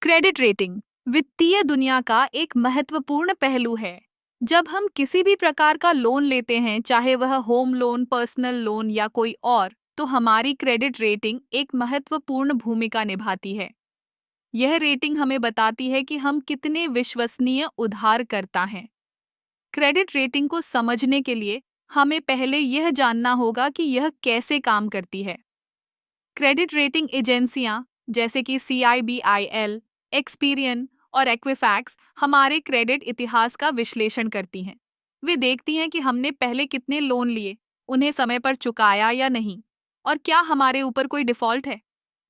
Credit rating वित्तीय दुनिया का एक महत्वपूर्ण पहलू है। जब हम किसी भी प्रकार का लोन लेते हैं, चाहे वह होम लोन, पर्सनल लोन या कोई और, तो हमारी क्रेडिट रेटिंग एक महत्वपूर्ण भूमिका निभाती है। यह रेटिंग हमें बताती है कि हम कितने विश्वसनीय उधारकर्ता हैं। क्रेडिट रेटिंग को समझने के लिए हमें पहले यह जानना होगा कि यह कैसे काम करती है। क्रेडिट रेटिंग एजेंसियां जैसे कि CIBIL, एक्सपीरियन और एक्विफैक्स हमारे क्रेडिट इतिहास का विश्लेषण करती हैं। वे देखती हैं कि हमने पहले कितने लोन लिए, उन्हें समय पर चुकाया या नहीं, और क्या हमारे ऊपर कोई डिफॉल्ट है।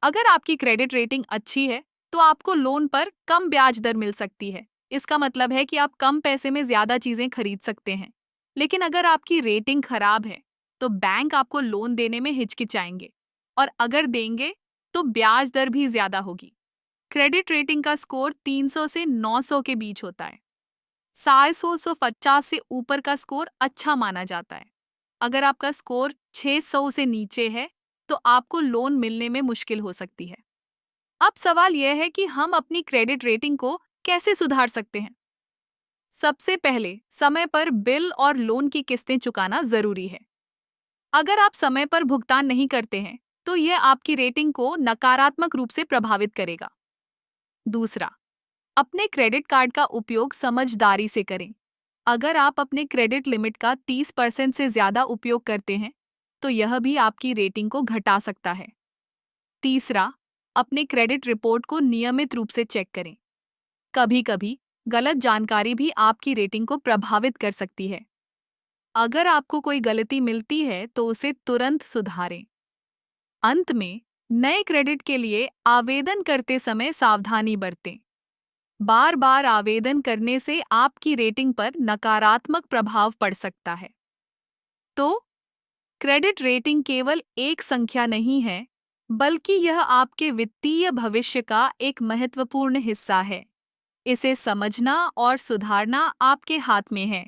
अगर आपकी क्रेडिट रेटिंग अच्छी है, तो आपको लोन पर कम ब्याज दर मिल सकती है। इसका मतलब है कि आप कम पैसे में ज्यादा चीजें खरीद सकते हैं। लेकिन अगर आपकी रेटिंग खराब है, तो बैंक आपको लोन देने में हिचकिचाएंगे, और अगर देंगे तो ब्याज दर भी ज्यादा होगी। क्रेडिट रेटिंग का स्कोर 300 से 900 के बीच होता है। 750 से ऊपर का स्कोर अच्छा माना जाता है। अगर आपका स्कोर 600 से नीचे है, तो आपको लोन मिलने में मुश्किल हो सकती है। अब सवाल यह है कि हम अपनी क्रेडिट रेटिंग को कैसे सुधार सकते हैं। सबसे पहले समय पर बिल और लोन की किस्तें चुकाना जरूरी है। अगर आप समय पर भुगतान नहीं करते हैं, तो यह आपकी रेटिंग को नकारात्मक रूप से प्रभावित करेगा। दूसरा, अपने क्रेडिट कार्ड का उपयोग समझदारी से करें। अगर आप अपने क्रेडिट लिमिट का 30% से ज्यादा उपयोग करते हैं, तो यह भी आपकी रेटिंग को घटा सकता है। तीसरा, अपने क्रेडिट रिपोर्ट को नियमित रूप से चेक करें। कभी-कभी गलत जानकारी भी आपकी रेटिंग को प्रभावित कर सकती है। अगर आपको कोई गलती मिलती है, तो उसे तुरंत सुधारें। अंत में, नए क्रेडिट के लिए आवेदन करते समय सावधानी बरतें। बार बार आवेदन करने से आपकी रेटिंग पर नकारात्मक प्रभाव पड़ सकता है। तो क्रेडिट रेटिंग केवल एक संख्या नहीं है, बल्कि यह आपके वित्तीय भविष्य का एक महत्वपूर्ण हिस्सा है। इसे समझना और सुधारना आपके हाथ में है।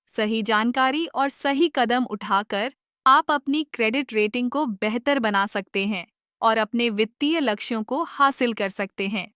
सही जानकारी और सही कदम उठाकर आप अपनी क्रेडिट रेटिंग को बेहतर बना सकते हैं और अपने वित्तीय लक्ष्यों को हासिल कर सकते हैं।